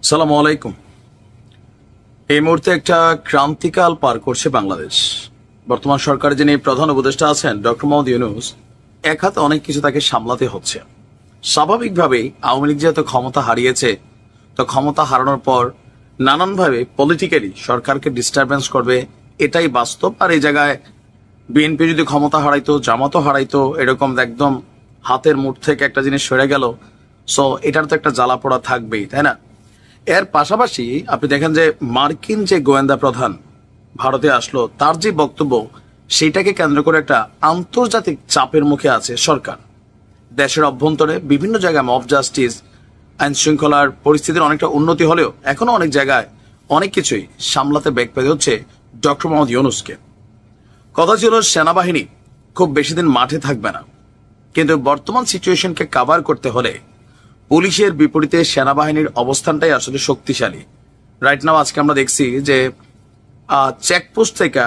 সালামু আলাইকুম। এই মুহূর্তে একটা ক্রান্তিকাল পার করছে বাংলাদেশ। বর্তমান সরকারের যিনি প্রধান উপদেষ্টা আছেন ডক্টর মোহাম্মদ ইউনূস, এক হাতে অনেক কিছু তাকে সামলাতে হচ্ছে। স্বাভাবিকভাবেই আওয়ামী লীগ যেহেতু ক্ষমতা হারিয়েছে, তো ক্ষমতা হারানোর পর নানানভাবে পলিটিক্যালি সরকারকে ডিস্টারবেন্স করবে, এটাই বাস্তব। আর এই জায়গায় বিএনপি যদি ক্ষমতা হারাইতো, জামাতও হারাইতো, এরকম একদম হাতের মুঠ থেকে একটা জিনিস সরে গেল, সো এটার তো একটা জ্বালা পোড়া থাকবেই, তাই না? এর পাশাপাশি আপনি দেখেন যে মার্কিন যে গোয়েন্দা প্রধান ভারতে আসলো, তার যে বক্তব্য, সেইটাকে কেন্দ্র করে একটা আন্তর্জাতিক চাপের মুখে আছে সরকার। দেশের অভ্যন্তরে বিভিন্ন জায়গায় মব জাস্টিস, আইন শৃঙ্খলার পরিস্থিতির অনেকটা উন্নতি হলেও এখনো অনেক জায়গায় অনেক কিছুই সামলাতে বেগ পেতে হচ্ছে ডক্টর মোহাম্মদ ইউনূসকে। কথা ছিল সেনাবাহিনী খুব বেশি দিন মাঠে থাকবে না, কিন্তু বর্তমান সিচুয়েশনকে কাভার করতে হলে পুলিশের বিপরীতে সেনাবাহিনীর অবস্থানটাই আসলে শক্তিশালী। রাইট নাও আজকে আমরা দেখছি যে চেকপোস্ট থেকে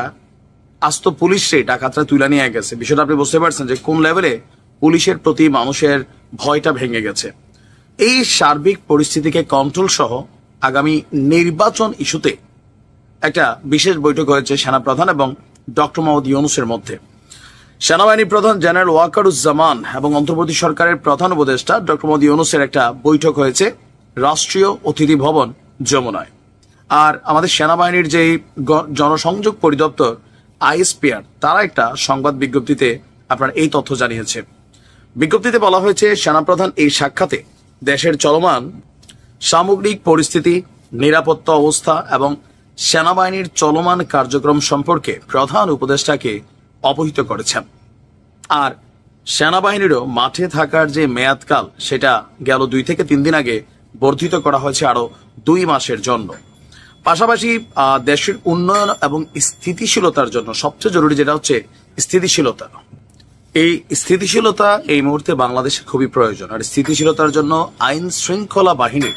আস্ত পুলিশে ডাকাতরা তুলে নিয়ে গেছে। বিষয়টা আপনি বুঝতে পারছেন যে কোন লেভেলে পুলিশের প্রতি মানুষের ভয়টা ভেঙে গেছে। এই সার্বিক পরিস্থিতিকে কন্ট্রোল সহ আগামী নির্বাচন ইস্যুতে একটা বিশেষ বৈঠক হয়েছে সেনাপ্রধান এবং ডক্টর মোহাম্মদ ইউনূসের মধ্যে। সেনাবাহিনী প্রধান জেনারেল ওয়াকারুজ্জামান এবং অন্তর্বর্তী সরকারের প্রধান উপদেষ্টা ডক্টর মোহাম্মদ ইউনূসের একটা বৈঠক হয়েছে রাষ্ট্রীয় অতিথি ভবন যমুনায়। আর আমাদের সেনাবাহিনীর যে জনসংযোগ পরিদপ্তর আইএসপিআর, তারা একটা সংবাদ বিজ্ঞপ্তিতে আপনার এই তথ্য জানিয়েছে। বিজ্ঞপ্তিতে বলা হয়েছে, সেনাপ্রধান এই সাক্ষাতে দেশের চলমান সামগ্রিক পরিস্থিতি, নিরাপত্তা অবস্থা এবং সেনাবাহিনীর চলমান কার্যক্রম সম্পর্কে প্রধান উপদেষ্টাকে অবহিত করেছেন। আর সেনাবাহিনীরও মাঠে থাকার যে মেয়াদকাল, সেটা গেল 2 থেকে 3 দিন আগে বর্ধিত করা হয়েছে আরো 2 মাসের জন্য। পাশাপাশি দেশের উন্নয়ন এবং স্থিতিশীলতার জন্য সবচেয়ে জরুরি যেটা হচ্ছে স্থিতিশীলতা। এই স্থিতিশীলতা এই মুহূর্তে বাংলাদেশে খুবই প্রয়োজন। আর স্থিতিশীলতার জন্য আইন শৃঙ্খলা বাহিনী,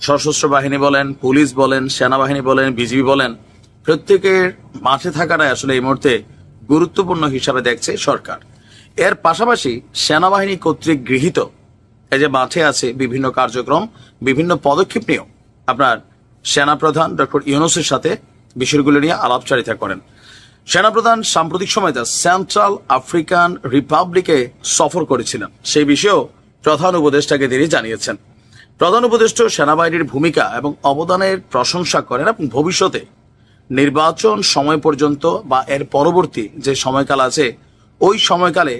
সশস্ত্র বাহিনী বলেন, পুলিশ বলেন, সেনাবাহিনী বলেন, বিজিবি বলেন, প্রত্যেকের মাঠে থাকাটাই আসলে এই মুহূর্তে গুরুত্বপূর্ণ হিসাবে দেখছে সরকার। এর পাশাপাশি সেনাবাহিনী কর্তৃক গৃহীত এই যে মাঠে আছে বিভিন্ন কার্যক্রম, বিভিন্ন পদক্ষেপ নিয়েও আপনার সেনাপ্রধান ডক্টর ইউনূসের সাথে বিষয়গুলো নিয়ে আলাপচারিতা করেন। সেনাপ্রধান সাম্প্রতিক সময়টা সেন্ট্রাল আফ্রিকান রিপাবলিকে সফর করেছিলেন, সেই বিষয়েও প্রধান উপদেষ্টাকে তিনি জানিয়েছেন। প্রধান উপদেষ্টা সেনাবাহিনীর ভূমিকা এবং অবদানের প্রশংসা করেন এবং ভবিষ্যতে নির্বাচন সময় পর্যন্ত বা এর পরবর্তী যে সময়কাল আছে, ওই সময়কালে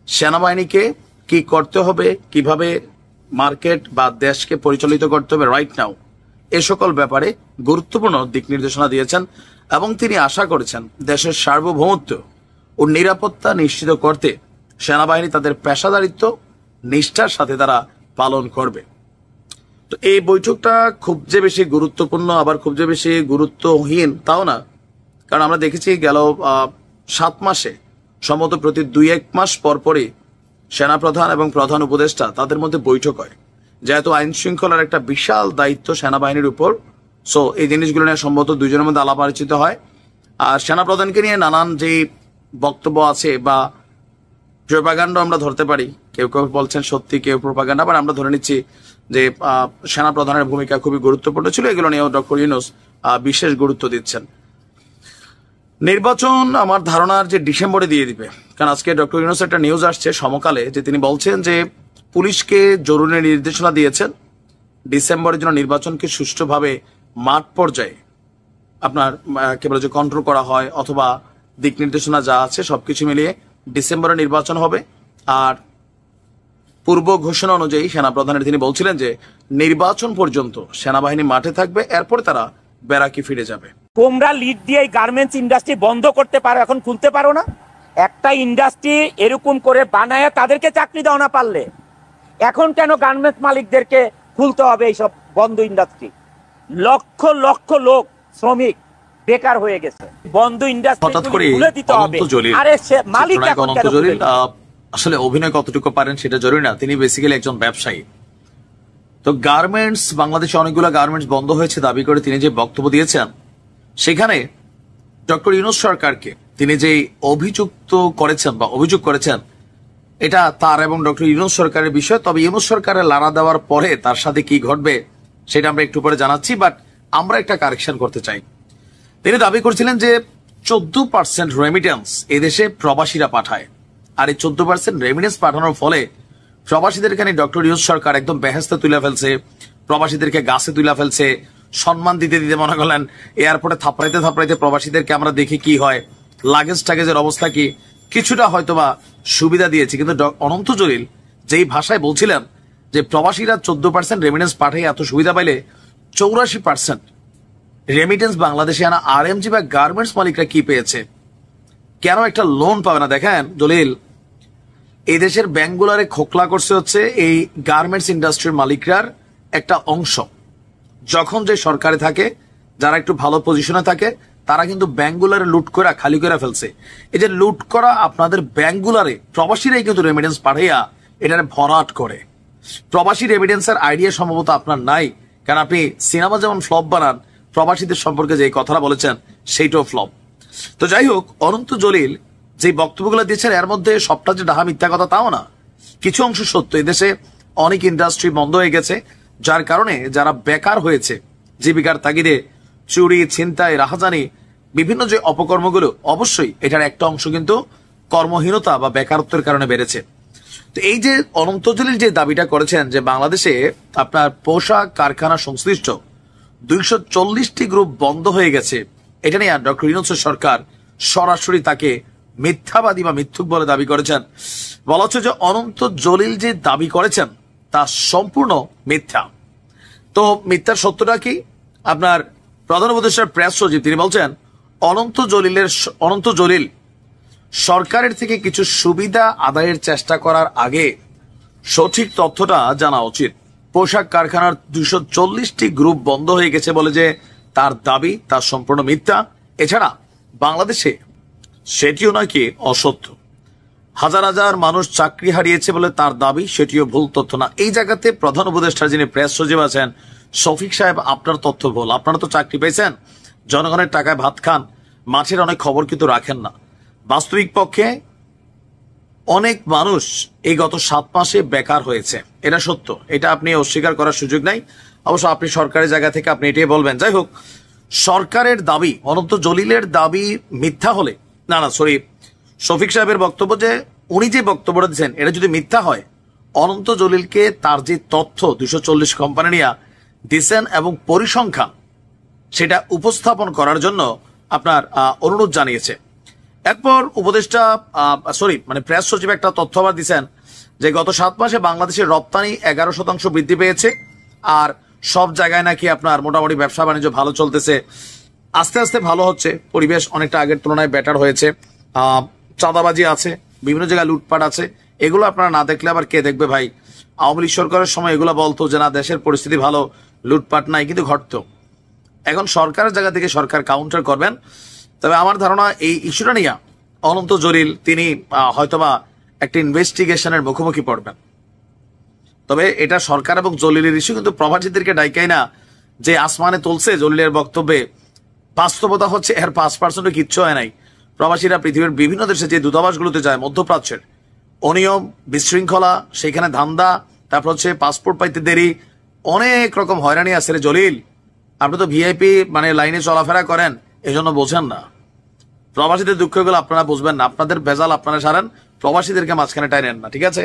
সেনাবাহিনীকে কি করতে হবে, কিভাবে মার্কেট বা দেশকে পরিচালিত করতে হবে রাইট নাও, এ সকল ব্যাপারে গুরুত্বপূর্ণ দিক নির্দেশনা দিয়েছেন এবং তিনি আশা করেছেন দেশের সার্বভৌমত্ব ও নিরাপত্তা নিশ্চিত করতে সেনাবাহিনী তাদের পেশাদারিত্ব নিষ্ঠার সাথে তারা পালন করবে। তো এই বৈঠকটা খুব যে বেশি গুরুত্বপূর্ণ আবার খুব যে বেশি গুরুত্বহীন তাও না, কারণ আমরা দেখেছি গেল 7 মাসে সম্ভবত প্রতি 2-1 মাস পরপরই সেনাপ্রধান এবং প্রধান উপদেষ্টা তাদের মধ্যে বৈঠক হয়। যেহেতু আইন শৃঙ্খলার একটা বিশাল দায়িত্ব সেনাবাহিনীর উপর, সো এই জিনিসগুলো নিয়ে সম্ভবত দুজনের মধ্যে আলাপ আলোচিত হয়। আর সেনাপ্রধানকে নিয়ে নানান যে বক্তব্য আছে বা প্রোপাগান্ডা আমরা ধরতে পারি, কেউ কেউ বলছেন সত্যি, কেউ প্রোপাগান্ডা, আবার আমরা ধরে নিচ্ছি যে সেনাপ্রধানের ভূমিকা খুবই গুরুত্বপূর্ণ ছিল। এগুলো নিয়েও ডক্টর ইউনূস বিশেষ গুরুত্ব দিচ্ছেন। নির্বাচন আমার ধারণার যে ডিসেম্বরে দিয়ে দিবে, কারণ আজকে ডক্টর ইউনূস একটা নিউজ আসছে সমকালে যে তিনি বলছেন যে পুলিশকে জরুরি নির্দেশনা দিয়েছেন ডিসেম্বরের জন্য নির্বাচনকে সুষ্ঠুভাবে মাঠ পর্যায়ে আপনার কেবল যে কন্ট্রোল করা হয় অথবা দিক নির্দেশনা যা আছে সবকিছু মিলিয়ে ডিসেম্বরে নির্বাচন হবে। আর পূর্ব ঘোষণা অনুযায়ী সেনাপ্রধানের তিনি বলছিলেন যে নির্বাচন পর্যন্ত সেনাবাহিনী মাঠে থাকবে, এরপর তারা ব্যারাকে ফিরে যাবে। তোমরা লিড দিয়ে গার্মেন্টস ইন্ডাস্ট্রি বন্ধ করতে পারো, এখন খুলতে পারো না? একটা ইন্ডাস্ট্রি এরকম করে বানায় তাদেরকে চাকরি দাও না পারলে, এখন কেন গার্মেন্টস মালিকদেরকে খুলতে হবে এইসব বন্ধ ইন্ডাস্ট্রি? লক্ষ লক্ষ লোক শ্রমিক বেকার হয়ে গেছে, বন্ধ ইন্ডাস্ট্রি খুলে দিতে হবে। আরে সে মালিক এখন কেন? আসলে অভিনয় কতটুকু পারেন সেটা জরুরি না, তিনি বেসিক্যালি একজন ব্যবসায়ী। তো গার্মেন্টস, বাংলাদেশে অনেকগুলো গার্মেন্টস বন্ধ হয়েছে দাবি করে তিনি যে বক্তব্য দিয়েছেন, সেখানে ডক্টর ইউনূস সরকারকে তিনি যে অভিযুক্ত করেছেন বা অভিযোগ করেছেন, এটা তার এবং ডক্টর ইউনূস সরকারের বিষয়। তবে ইউনূস সরকারের লাড়া দেওয়ার পরে তার সাথে কি ঘটবে সেটা আমরা একটু পরে জানাচ্ছি, বাট আমরা একটা কারেকশন করতে চাই। তিনি দাবি করছিলেন যে 14% রেমিটেন্স এদেশে প্রবাসীরা পাঠায়, আর এই 14% রেমিটেন্স পাঠানোর ফলে প্রবাসীদের এখানে ডক্টর ইউনূস সরকার একদম বেহেস্তে তুলে ফেলছে, প্রবাসীদেরকে গাছে তুলে ফেলছে, সম্মান দিতে দিতে মনে করলেন এয়ারপোর্টে থাপড়াইতে থাপড়াইতে প্রবাসীদেরকে আমরা দেখি কি হয়, লাগেজ টাগেজের অবস্থা কি, কিছুটা হয়তোবা সুবিধা দিয়েছে। কিন্তু অনন্ত জলিল যেই ভাষায় বলছিলেন যে প্রবাসীরা 14% রেমিটেন্স পাঠিয়ে এত সুবিধা পাইলে 84% রেমিটেন্স বাংলাদেশে আনা আরএমজি বা গার্মেন্টস মালিকরা কি পেয়েছে, কেন একটা লোন পাবে না? দেখেন জলিল, এই দেশের ব্যাংকগুলারে খোকলা করছে হচ্ছে এই গার্মেন্টস ইন্ডাস্ট্রির মালিকরার একটা অংশ। যখন যে সরকারে থাকে, যারা একটু ভালো পজিশনে থাকে, তারা কিন্তু ব্যাংকগুলারে লুট করে খালি করে ফেলছে। এই যে লুট করা আপনাদের ব্যাংকগুলারে প্রবাসীরাই কিন্তু রেমিটেন্স পাঠাইয়া এটারে ভরাট করে। প্রবাসী রেমিটেন্সের আইডিয়া সম্ভবত আপনার নাই, কারণ আপনি সিনেমা যেমন ফ্লপ বানান, প্রবাসীদের সম্পর্কে যে কথাটা বলেছেন সেইটাও ফ্লপ। তো যাই হোক, অনন্ত জলিল যে বক্তব্যগুলো দিচ্ছেন এর মধ্যে সবটা যে ডাহা মিথ্যা কথা তাও না, কিছু অংশ সত্য। এদেশে অনেক ইন্ডাস্ট্রি বন্ধ হয়ে গেছে, যার কারণে যারা বেকার হয়েছে জীবিকার তাগিদে চুরি, ছিনতাই, রাহাজানি, বিভিন্ন যে অপকর্মগুলো, অবশ্যই এটার একটা অংশ কিন্তু কর্মহীনতা বা বেকারত্বের কারণে বেড়েছে। তো এই যে অনন্ত জলিল যে দাবিটা করেছেন যে বাংলাদেশে আপনার পোশাক কারখানা সংশ্লিষ্ট 240টি গ্রুপ বন্ধ হয়ে গেছে, এটা নিয়ে ডক্টর ইউনূস সরকার সরাসরি তাকে মিথ্যাবাদী বা মিথ্যুক বলে দাবি করেছেন। বলা হচ্ছে যে অনন্ত জলিল যে দাবি করেছেন তা সম্পূর্ণ মিথ্যা। তো মিথ্যার সত্যটা কি? আপনার প্রধান উপদেষ্টার প্রেস সচিব তিনি বলছেন অনন্ত জলিল সরকারের থেকে কিছু সুবিধা আদায়ের চেষ্টা করার আগে সঠিক তথ্যটা জানা উচিত। পোশাক কারখানার 240টি গ্রুপ বন্ধ হয়ে গেছে বলে যে তার দাবি, তা সম্পূর্ণ মিথ্যা। এছাড়া বাংলাদেশে সেটিও নাকি অসত্য। হাজার হাজার মানুষ চাকরি হারিয়েছে বলে তার দাবি, সেটিও ভুল তথ্য না। এই জায়গাতে প্রধান উপদেষ্টা যিনি প্রেস সচিব আছেন শফিক সাহেব, আপনার তথ্য ভুল। আপনারা তো চাকরি পেয়েছেন, জনগণের টাকায় ভাত খান, মাঠের অনেক খবর কিন্তু রাখেন না। বাস্তবিক পক্ষে অনেক মানুষ এই গত 7 মাসে বেকার হয়েছে, এটা সত্য, এটা আপনি অস্বীকার করার সুযোগ নাই। অবশ্য আপনি সরকারের জায়গা থেকে আপনি এটাই বলবেন। যাই হোক, সরকারের দাবি, অনন্ত জলিলের দাবি মিথ্যা হলে, শফিক সাহেবের বক্তব্য যে উনি যে বক্তব্যটা দিচ্ছেন এটা যদি মিথ্যা হয়, অনন্ত জলিলকে তার যে তথ্য 240 কোম্পানি নিয়ে দিচ্ছেন এবং পরিসংখ্যান সেটা উপস্থাপন করার জন্য আপনার অনুরোধ জানিয়েছে। এরপর উপদেষ্টা প্রেস সচিব একটা তথ্য আবার দিচ্ছেন যে গত 7 মাসে বাংলাদেশের রপ্তানি 11% বৃদ্ধি পেয়েছে, আর সব জায়গায় নাকি আপনার মোটামুটি ব্যবসা বাণিজ্য ভালো চলতেছে, আস্তে আস্তে ভালো হচ্ছে, পরিবেশ অনেকটা আগের তুলনায় বেটার হয়েছে। চাঁদাবাজি আছে, বিভিন্ন জায়গায় লুটপাট আছে, এগুলো আপনারা না দেখলে আবার কে দেখবে ভাই? আওয়ামী লীগ সরকারের সময় এগুলো বলতো যে না, দেশের পরিস্থিতি ভালো, লুটপাট নাই, কিন্তু ঘটতো। এখন সরকারের জায়গা থেকে সরকার কাউন্টার করবেন। তবে আমার ধারণা এই ইস্যুটা নিয়ে অনন্ত জলিল তিনি হয়তোবা একটা ইনভেস্টিগেশনের মুখোমুখি পড়বেন। তবে এটা সরকার এবং জলিলের ইস্যু, কিন্তু প্রবাসীদেরকে ডাইকাই না যে আসমানে তুলছে জলিলের বক্তব্যে। বাস্তবতা হচ্ছে এর 5% কিচ্ছু হয় নাই। প্রবাসীরা পৃথিবীর বিভিন্ন দেশে যে দূতাবাসগুলোতে যায়, মধ্যপ্রাচ্যের অনিয়ম, বিশৃঙ্খলা, সেখানে ধান্দা, তারপর হচ্ছে পাসপোর্ট পাইতে দেরি, অনেক রকম হয়রানি আছে রে জলিল। আপনি তো ভিআইপি লাইনে চলাফেরা করেন, এজন্য বোঝেন না। প্রবাসীদের দুঃখগুলো আপনারা বুঝবেন না, আপনাদের ভেজাল আপনারা সারেন, প্রবাসীদেরকে মাঝখানে টাইনেন না, ঠিক আছে?